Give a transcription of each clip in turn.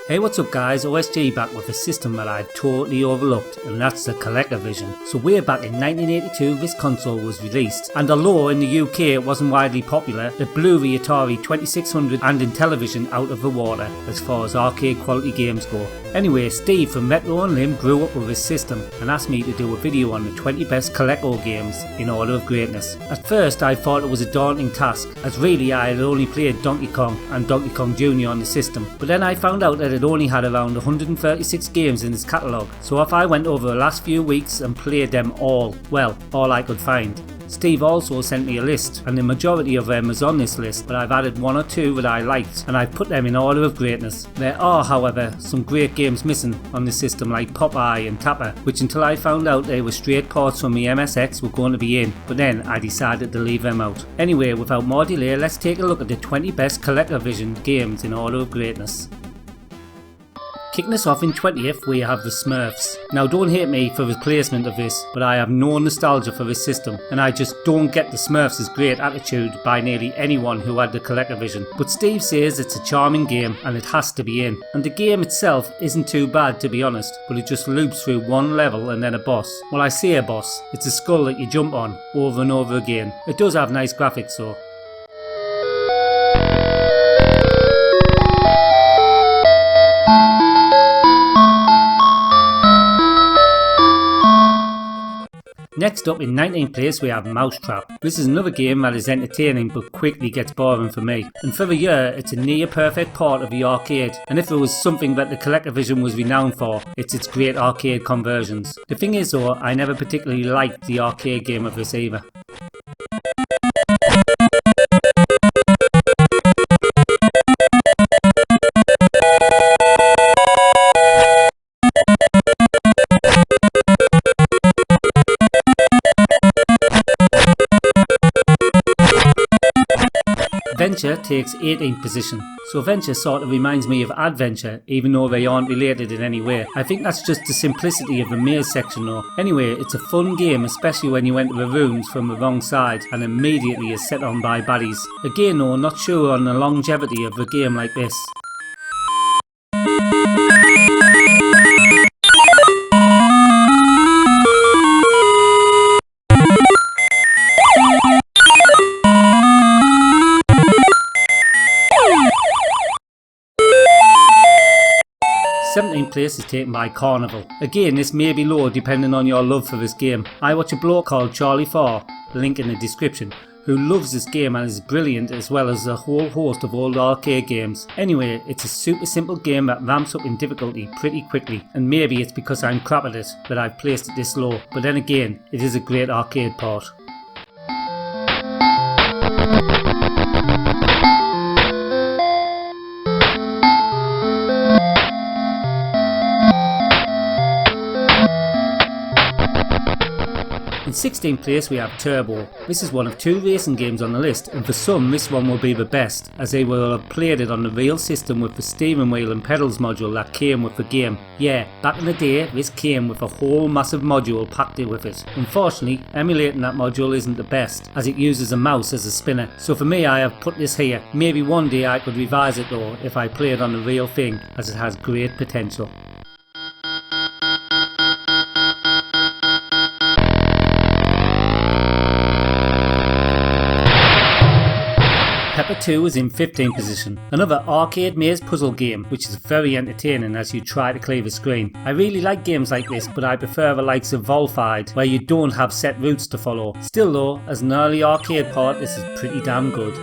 Hey, what's up guys, OSG back with a system that I'd totally overlooked, and that's the ColecoVision. So way back in 1982 this console was released, and although in the UK it wasn't widely popular, it blew the Atari 2600 and Intellivision out of the water as far as arcade quality games go. Anyway, Steve from RetroUnlim grew up with this system and asked me to do a video on the 20 best Coleco games in order of greatness. At first I thought it was a daunting task, as really I had only played Donkey Kong and Donkey Kong Jr. on the system, but then I found out that it only had around 136 games in its catalogue, so if I went over the last few weeks and played them all, well, all I could find. Steve also sent me a list, and the majority of them is on this list, but I've added one or two that I liked, and I've put them in order of greatness. There are, however, some great games missing on the system like Popeye and Tapper, which until I found out they were straight ports from the MSX were going to be in, but then I decided to leave them out. Anyway, without more delay, let's take a look at the 20 best ColecoVision games in order of greatness. Kicking us off in 20th we have the Smurfs. Now don't hate me for the placement of this, but I have no nostalgia for this system, and I just don't get the Smurfs' great attitude by nearly anyone who had the ColecoVision. But Steve says it's a charming game and it has to be in. And the game itself isn't too bad to be honest, but it just loops through one level and then a boss. Well, I say a boss, it's a skull that you jump on over and over again. It does have nice graphics though. Next up in 19th place we have Mousetrap. This is another game that is entertaining but quickly gets boring for me. And for the year it's a near perfect part of the arcade, and if there was something that the ColecoVision was renowned for, it's its great arcade conversions. The thing is though, I never particularly liked the arcade game of this either. Venture takes 18th position. So Venture sort of reminds me of Adventure, even though they aren't related in any way. I think that's just the simplicity of the maze section though. Anyway, it's a fun game, especially when you enter the rooms from the wrong side and immediately is set on by baddies. Again though, not sure on the longevity of a game like this. 17th place is taken by Carnival. Again, this may be low depending on your love for this game. I watch a bloke called Charlie4, link in the description, who loves this game and is brilliant, as well as a whole host of old arcade games. Anyway, it's a super simple game that ramps up in difficulty pretty quickly, and maybe it's because I'm crap at it that I've placed it this low, but then again, it is a great arcade port. In 16th place we have Turbo. This is one of two racing games on the list, and for some this one will be the best, as they will have played it on the real system with the steering wheel and pedals module that came with the game. Yeah, back in the day this came with a whole massive module packed in with it. Unfortunately, emulating that module isn't the best, as it uses a mouse as a spinner, so for me I have put this here. Maybe one day I could revise it though if I play it on the real thing, as it has great potential. Pepper 2 is in 15th position, another arcade maze puzzle game which is very entertaining as you try to clear the screen. I really like games like this, but I prefer the likes of Volfied where you don't have set routes to follow. Still though, as an early arcade port this is pretty damn good.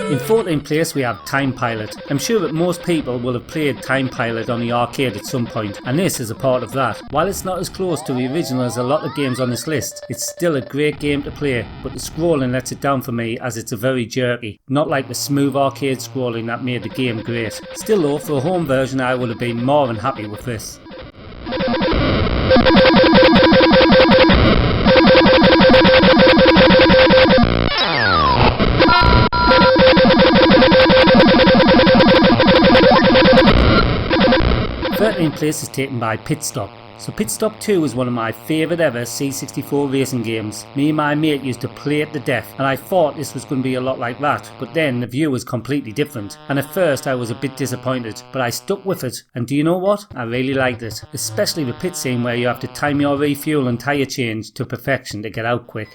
In 14th place we have Time Pilot. I'm sure that most people will have played Time Pilot on the arcade at some point, and this is a part of that. While it's not as close to the original as a lot of games on this list, it's still a great game to play, but the scrolling lets it down for me as it's a very jerky, not like the smooth arcade scrolling that made the game great. Still though, for a home version I would have been more than happy with this. 13th place is taken by Pitstop. So Pitstop 2 is one of my favourite ever C64 racing games. Me and my mate used to play it to death, and I thought this was going to be a lot like that, but then the view was completely different, and at first I was a bit disappointed, but I stuck with it, and do you know what? I really liked it, especially the pit scene where you have to time your refuel and tyre change to perfection to get out quick.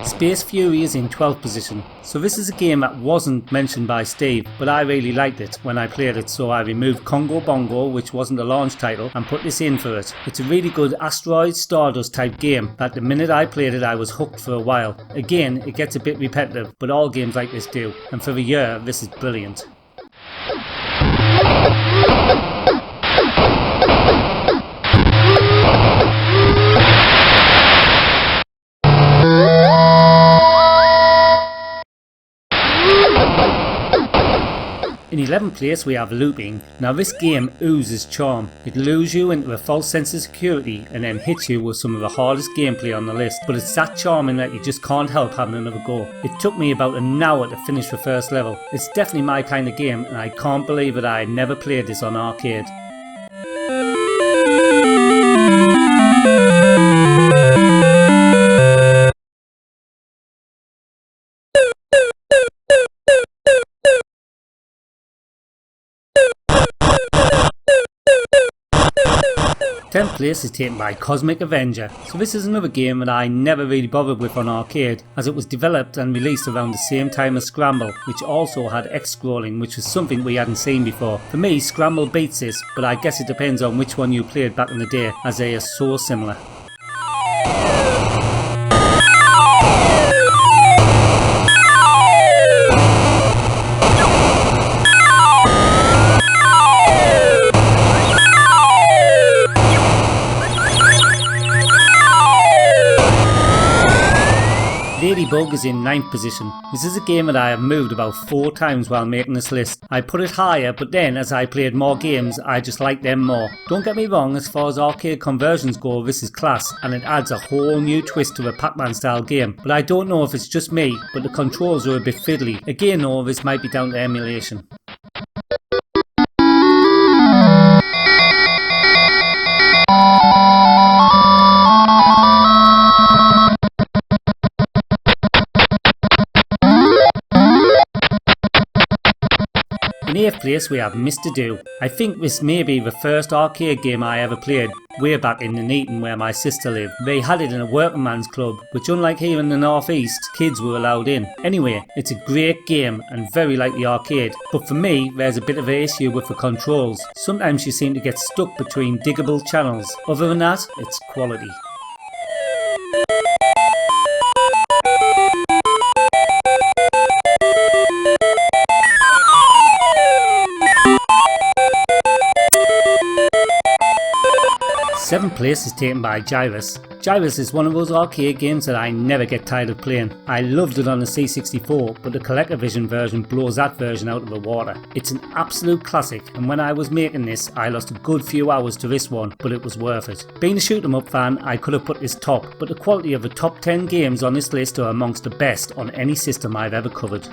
Space Fury is in 12th position, so this is a game that wasn't mentioned by Steve, but I really liked it when I played it, so I removed Congo Bongo, which wasn't a launch title, and put this in for it. It's a really good Asteroid Stardust type game that the minute I played it I was hooked for a while. Again, it gets a bit repetitive, but all games like this do, and for the year this is brilliant. In 11th place we have Looping. Now this game oozes charm. It lures you into a false sense of security and then hits you with some of the hardest gameplay on the list, but it's that charming that you just can't help having another go. It took me about an hour to finish the first level. It's definitely my kind of game and I can't believe that I never played this on arcade. Tenth place is taken by Cosmic Avenger. So this is another game that I never really bothered with on arcade, as it was developed and released around the same time as Scramble, which also had X-scrolling, which was something we hadn't seen before. For me, Scramble beats this, but I guess it depends on which one you played back in the day, as they are so similar. Ladybug is in 9th position. This is a game that I have moved about 4 times while making this list. I put it higher, but then as I played more games I just liked them more. Don't get me wrong, as far as arcade conversions go this is class and it adds a whole new twist to a Pac-Man style game, but I don't know if it's just me, but the controls are a bit fiddly. Again though, this might be down to emulation. In 8th place we have Mr. Do. I think this may be the first arcade game I ever played, way back in Nuneaton where my sister lived. They had it in a working man's club, which unlike here in the northeast, kids were allowed in. Anyway, it's a great game and very like the arcade, but for me there's a bit of an issue with the controls. Sometimes you seem to get stuck between diggable channels. Other than that, it's quality. Seventh place is taken by Gyruss. Gyruss is one of those arcade games that I never get tired of playing. I loved it on the C64, but the ColecoVision version blows that version out of the water. It's an absolute classic, and when I was making this, I lost a good few hours to this one, but it was worth it. Being a shoot 'em up fan, I could have put this top, but the quality of the top 10 games on this list are amongst the best on any system I've ever covered.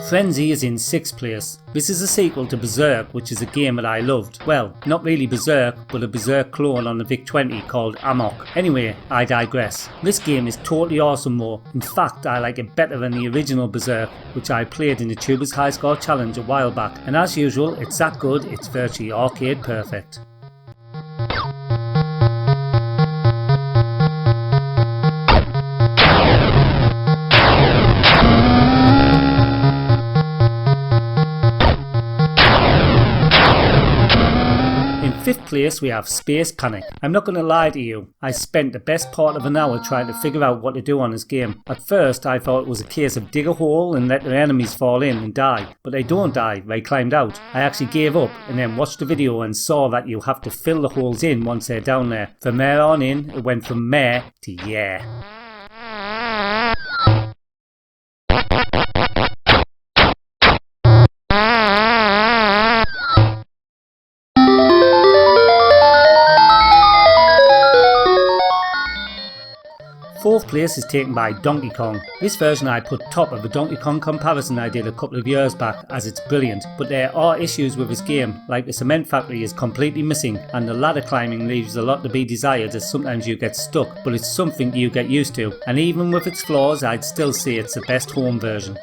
Frenzy is in 6th place. This is a sequel to Berserk, which is a game that I loved. Well, not really Berserk, but a Berserk clone on the VIC-20 called Amok. Anyway, I digress. This game is totally awesome though. In fact, I like it better than the original Berserk, which I played in the Tubers High Score Challenge a while back. And as usual, it's that good, it's virtually arcade perfect. In 5th place we have Space Panic. I'm not going to lie to you, I spent the best part of an hour trying to figure out what to do on this game. At first I thought it was a case of dig a hole and let the enemies fall in and die, but they don't die, they climbed out. I actually gave up and then watched the video and saw that you have to fill the holes in once they're down there. From there on in, it went from meh to yeah. Fourth place is taken by Donkey Kong. This version I put top of the Donkey Kong comparison I did a couple of years back, as it's brilliant, but there are issues with this game, like the cement factory is completely missing and the ladder climbing leaves a lot to be desired as sometimes you get stuck, but it's something you get used to, and even with its flaws I'd still say it's the best home version.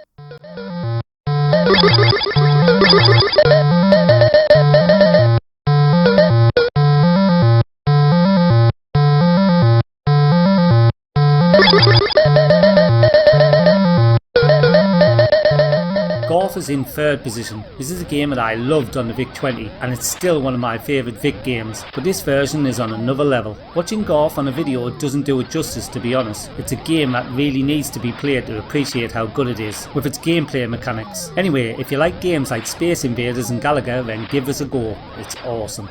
Gorf is in third position. This is a game that I loved on the VIC-20 and it's still one of my favourite VIC games, but this version is on another level. Watching Gorf on a video doesn't do it justice, to be honest. It's a game that really needs to be played to appreciate how good it is, with its gameplay mechanics. Anyway, if you like games like Space Invaders and Galaga, then give this a go. It's awesome.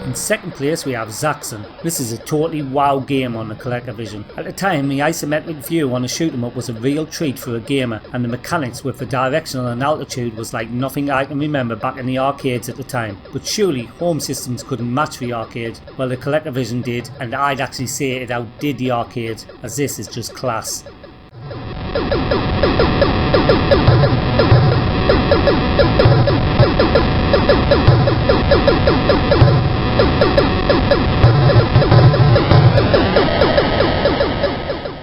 In second place we have Zaxxon. This is a totally wow game on the ColecoVision. At the time the isometric view on a shoot 'em up was a real treat for a gamer, and the mechanics with the directional and altitude was like nothing I can remember back in the arcades at the time. But surely home systems couldn't match the arcade. Well, the ColecoVision did, and I'd actually say it outdid the arcade, as this is just class.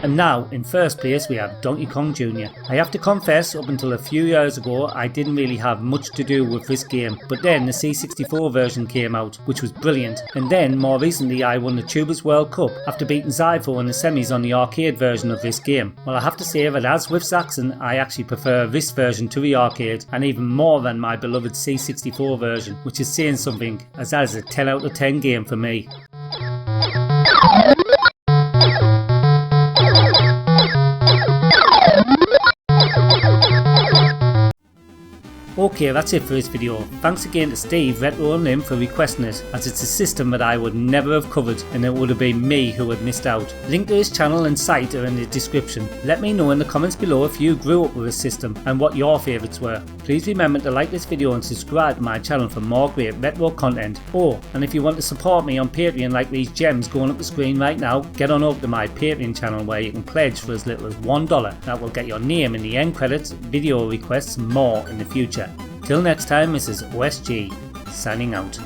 And now, in first place we have Donkey Kong Jr. I have to confess, up until a few years ago I didn't really have much to do with this game, but then the C64 version came out, which was brilliant, and then more recently I won the Tubers World Cup after beating Zypho in the semis on the arcade version of this game. Well, I have to say that as with Zaxxon, I actually prefer this version to the arcade, and even more than my beloved C64 version, which is saying something, as that is a 10 out of 10 game for me. Okay, that's it for this video. Thanks again to Steve, RetroUnlim, for requesting it, as it's a system that I would never have covered and it would have been me who had missed out. Link to his channel and site are in the description. Let me know in the comments below if you grew up with this system and what your favourites were. Please remember to like this video and subscribe to my channel for more great retro content. Oh, and if you want to support me on Patreon like these gems going up the screen right now, get on over to my Patreon channel where you can pledge for as little as $1. That will get your name in the end credits, video requests and more in the future. Till next time, this is OSG, signing out.